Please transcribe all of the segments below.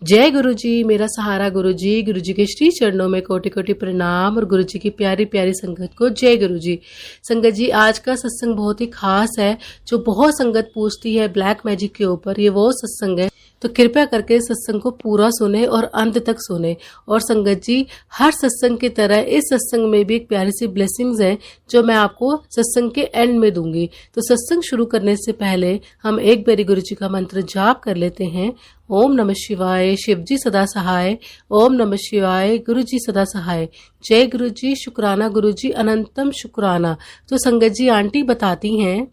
जय गुरु जी, मेरा सहारा गुरु जी के श्री चरणों में कोटि कोटि प्रणाम और गुरु जी की प्यारी प्यारी संगत को जय गुरु जी। संगत जी, आज का सत्संग बहुत ही खास है। जो बहुत संगत पूछती है ब्लैक मैजिक के ऊपर, ये वो सत्संग है, तो कृपया करके सत्संग को पूरा सुने और अंत तक सुने। और संगत जी, हर सत्संग की तरह इस सत्संग में भी एक प्यारी सी ब्लेसिंग्स है जो मैं आपको सत्संग के एंड में दूंगी। तो सत्संग शुरू करने से पहले हम एक बारी गुरु जी का मंत्र जाप कर लेते हैं। ओम नमः शिवाय, शिव जी सदा सहाय। ओम नमः शिवाय, गुरु जी सदा सहाय। जय गुरु जी, शुक्राना गुरु जी, अनंतम शुक्राना। तो संगत जी, आंटी बताती हैं,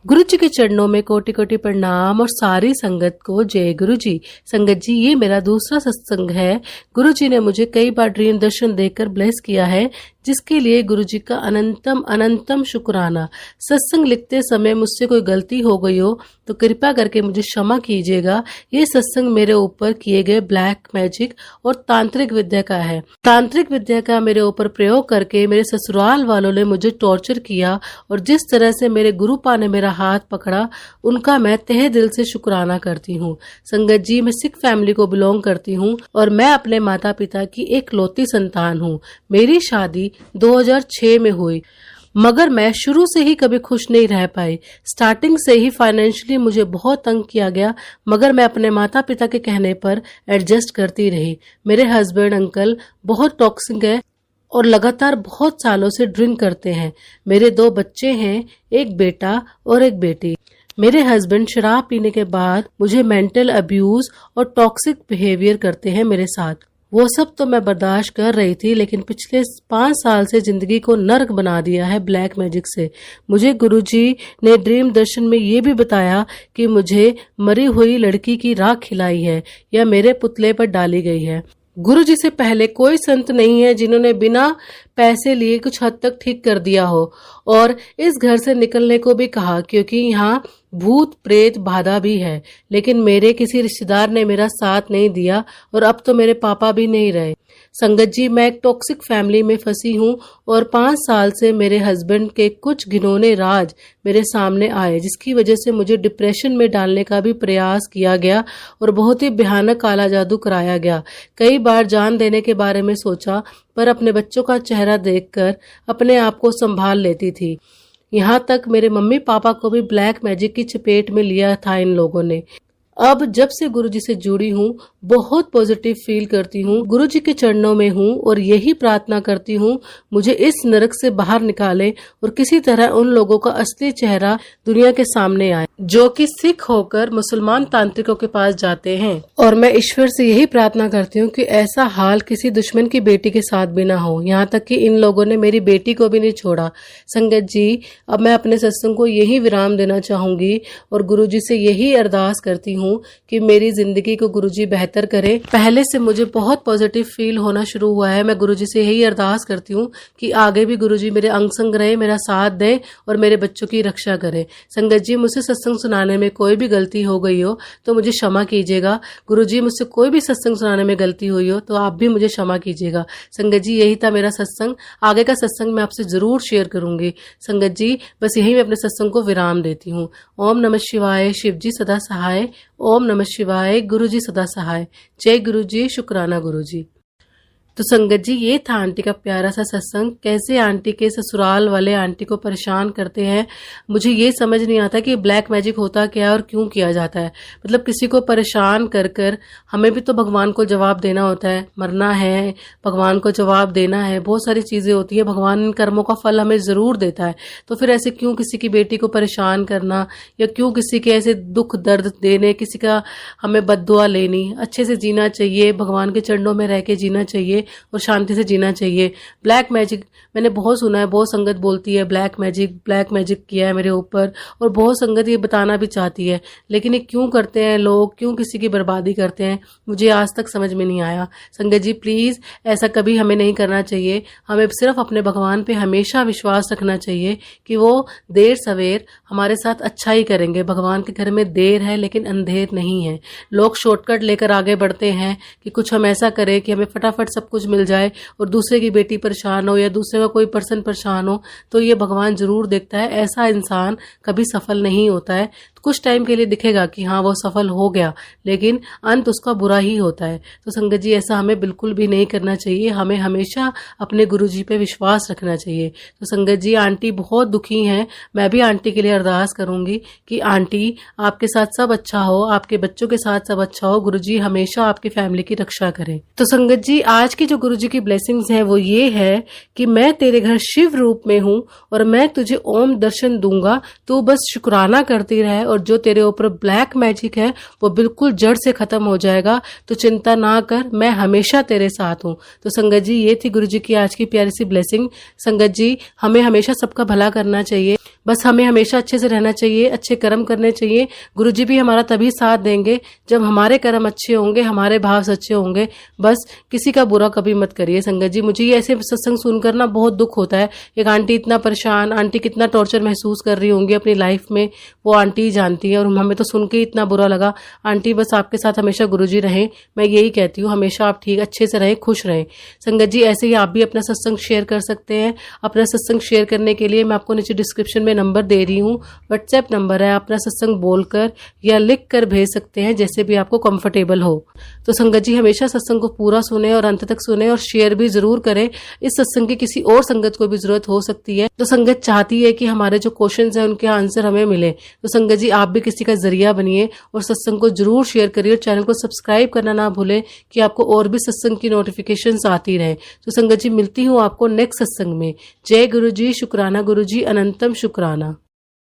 गुरु जी के चरणों में कोटि कोटि प्रणाम और सारी संगत को जय गुरु जी। संगत जी, ये मेरा दूसरा सत्संग है। गुरु जी ने मुझे कई बार ड्रीम दर्शन देकर ब्लेस किया है, जिसके लिए गुरु जी का अनंतम अनंतम शुक्राना। सत्संग लिखते समय मुझसे कोई गलती हो गई हो तो कृपया करके मुझे क्षमा कीजिएगा। ये सत्संग मेरे ऊपर किए गए ब्लैक मैजिक और तांत्रिक विद्या का है। तांत्रिक विद्या का मेरे ऊपर प्रयोग करके मेरे ससुराल वालों ने मुझे टॉर्चर किया और जिस तरह से मेरे गुरुपा ने मेरा हाथ पकड़ा, उनका मैं तहे दिल से शुक्राना करती हूँ। संगत जी, मैं सिख फैमिली को बिलोंग करती हूँ और मैं अपने माता पिता की एक लौती संतान हूँ। मेरी शादी 2006 में हुई, मगर मैं शुरू से ही कभी खुश नहीं रह पाई। स्टार्टिंग से ही फाइनेंशियली मुझे बहुत तंग किया गया, मगर मैं अपने माता पिता के कहने पर एडजस्ट करती रही। मेरे हस्बैंड अंकल बहुत टॉक्सिक है और लगातार बहुत सालों से ड्रिंक करते हैं। मेरे 2 बच्चे हैं, एक बेटा और एक बेटी। मेरे हस्बैंड शराब पीने के बाद मुझे मेंटल अब्यूज और टॉक्सिक बिहेवियर करते हैं मेरे साथ। वो सब तो मैं बर्दाश्त कर रही थी, लेकिन पिछले 5 साल से जिंदगी को नर्क बना दिया है ब्लैक मैजिक से। मुझे गुरुजी ने ड्रीम दर्शन में ये भी बताया कि मुझे मरी हुई लड़की की राख खिलाई है या मेरे पुतले पर डाली गई है। गुरु जी से पहले कोई संत नहीं है जिन्होंने बिना पैसे लिए कुछ हद तक ठीक कर दिया हो और इस घर से निकलने को भी कहा, क्योंकि यहाँ भूत प्रेत बाधा भी है। लेकिन मेरे किसी रिश्तेदार ने मेरा साथ नहीं दिया और अब तो मेरे पापा भी नहीं रहे। संगत जी, मैं एक टॉक्सिक फैमिली में फंसी हूँ और 5 साल से मेरे हस्बैंड के कुछ घिनौने राज मेरे सामने आए, जिसकी वजह से मुझे डिप्रेशन में डालने का भी प्रयास किया गया और बहुत ही भयानक काला जादू कराया गया। कई बार जान देने के बारे में सोचा, पर अपने बच्चों का चेहरा देखकर अपने आप को संभाल लेती थी। यहाँ तक मेरे मम्मी पापा को भी ब्लैक मैजिक की चपेट में लिया था इन लोगों ने। अब जब से गुरुजी से जुड़ी हूँ, बहुत पॉजिटिव फील करती हूँ। गुरुजी के चरणों में हूँ और यही प्रार्थना करती हूँ, मुझे इस नरक से बाहर निकाले और किसी तरह उन लोगों का असली चेहरा दुनिया के सामने आए जो कि सिख होकर मुसलमान तांत्रिकों के पास जाते हैं। और मैं ईश्वर से यही प्रार्थना करती हूँ कि ऐसा हाल किसी दुश्मन की बेटी के साथ भी ना हो। यहाँ तक कि इन लोगों ने मेरी बेटी को भी नहीं छोड़ा। संगत जी, अब मैं अपने सत्संग को यही विराम देना चाहूंगी और गुरुजी से यही अरदास करती हूँ कि मेरी जिंदगी को गुरुजी बेहतर करे। पहले से मुझे बहुत पॉजिटिव फील होना शुरू हुआ है। मैं गुरुजी से यही अरदास करती हूँ कि आगे भी गुरुजी मेरे अंग संग रहे, मेरा साथ दे और मेरे बच्चों की रक्षा करे। संगत जी, मुझसे सत्संग सुनाने में कोई भी गलती हो गई हो तो मुझे क्षमा कीजिएगा। गुरुजी, मुझसे कोई भी सत्संग सुनाने में गलती हुई हो तो आप भी मुझे क्षमा कीजिएगा। संगत जी, यही था मेरा सत्संग। आगे का सत्संग मैं आपसे जरूर शेयर करूंगी। संगत जी, बस यही मैं अपने सत्संग को विराम देती हूँ। ओम नमः शिवाय, शिव जी सदा सहाय। ओम नमः शिवाय, गुरु जी सदा सहाय। जय गुरु जी, शुक्राना गुरु जी। तो संगत जी, ये था आंटी का प्यारा सा सत्संग। कैसे आंटी के ससुराल वाले आंटी को परेशान करते हैं, मुझे ये समझ नहीं आता कि ब्लैक मैजिक होता क्या है और क्यों किया जाता है। मतलब किसी को परेशान कर कर हमें भी तो भगवान को जवाब देना होता है, मरना है, भगवान को जवाब देना है, बहुत सारी चीजें होती है। भगवान इन कर्मों का फल हमें जरूर देता है, तो फिर ऐसे क्यों किसी की बेटी को परेशान करना या क्यों किसी के ऐसे दुख दर्द देने, किसी का हमें बद्दुआ लेनी। अच्छे से जीना चाहिए, भगवान के चरणों में रह के जीना चाहिए और शांति से जीना चाहिए। ब्लैक मैजिक मैंने बहुत सुना है, बहुत संगत बोलती है ब्लैक मैजिक किया है मेरे ऊपर, और बहुत संगत ये बताना भी चाहती है, लेकिन ये क्यों करते हैं लोग, क्यों किसी की बर्बादी करते हैं, मुझे आज तक समझ में नहीं आया। संगत जी, प्लीज ऐसा कभी हमें नहीं करना चाहिए। हमें सिर्फ अपने भगवान पे हमेशा विश्वास रखना चाहिए कि वो देर सवेर हमारे साथ अच्छा ही करेंगे। भगवान के घर में देर है लेकिन अंधेर नहीं है। लोग शॉर्टकट लेकर आगे बढ़ते हैं कि कुछ हम ऐसा करें कि हमें फटाफट सब कुछ मिल जाए और दूसरे की बेटी परेशान हो या दूसरे का कोई पर्सन परेशान हो, तो ये भगवान जरूर देखता है। ऐसा इंसान कभी सफल नहीं होता है। कुछ टाइम के लिए दिखेगा कि हाँ वो सफल हो गया, लेकिन अंत उसका बुरा ही होता है। तो संगत जी ऐसा हमें बिल्कुल भी नहीं करना चाहिए, हमें हमेशा अपने गुरुजी पे विश्वास रखना चाहिए। तो संगत जी आंटी बहुत दुखी हैं, मैं भी आंटी के लिए अरदास करूंगी कि आंटी आपके साथ सब अच्छा हो, आपके बच्चों के साथ सब अच्छा हो, गुरुजी हमेशा आपकी फैमिली की रक्षा करें। तो संगत जी आज की जो गुरुजी की ब्लेसिंग्स हैं वो ये है कि मैं तेरे घर शिव रूप में हूँ और मैं तुझे ओम दर्शन दूंगा, तू बस शुक्राना करती रहे और जो तेरे ऊपर ब्लैक मैजिक है वो बिल्कुल जड़ से खत्म हो जाएगा। तो चिंता ना कर, मैं हमेशा तेरे साथ हूँ। तो संगत जी ये थी गुरुजी की आज की प्यारी सी ब्लेसिंग। संगत जी हमें हमेशा सबका भला करना चाहिए, बस हमें हमेशा अच्छे से रहना चाहिए, अच्छे कर्म करने चाहिए। गुरुजी भी हमारा तभी साथ देंगे जब हमारे कर्म अच्छे होंगे, हमारे भाव सच्चे होंगे। बस किसी का बुरा कभी मत करिए। संगत जी मुझे ये ऐसे सत्संग सुनकर ना बहुत दुख होता है। एक आंटी इतना परेशान, आंटी कितना टॉर्चर महसूस कर रही होंगी अपनी लाइफ में, वो आंटी ही जानती है, और हमें तो सुन के इतना बुरा लगा। आंटी बस आपके साथ हमेशा गुरुजी रहें, मैं यही कहती हूँ, हमेशा आप ठीक अच्छे से रहें, खुश रहें। संगत जी ऐसे ही आप भी अपना सत्संग शेयर कर सकते हैं। अपना सत्संग शेयर करने के लिए मैं आपको नीचे डिस्क्रिप्शन में नंबर दे रही हूँ, व्हाट्सएप नंबर है, अपना सत्संग बोलकर या लिख कर भेज सकते हैं, जैसे भी आपको कंफर्टेबल हो। तो संगत जी हमेशा सत्संग को पूरा सुने और अंत तक सुने और शेयर भी जरूर करें। इस सत्संग की किसी और संगत को भी जरूरत हो सकती है। तो संगत चाहती है कि हमारे जो क्वेश्चंस हैं उनके आंसर हमें मिले। तो संगत जी आप भी किसी का जरिया बनिए और सत्संग को जरूर शेयर करिए और चैनल को सब्सक्राइब करना ना भूलें कि आपको और भी सत्संग की नोटिफिकेशंस आती रहे। तो संगत जी मिलती हूँ आपको नेक्स्ट सत्संग में। जय गुरु जी, शुक्राना गुरु जी, अनंतम शुक्राना।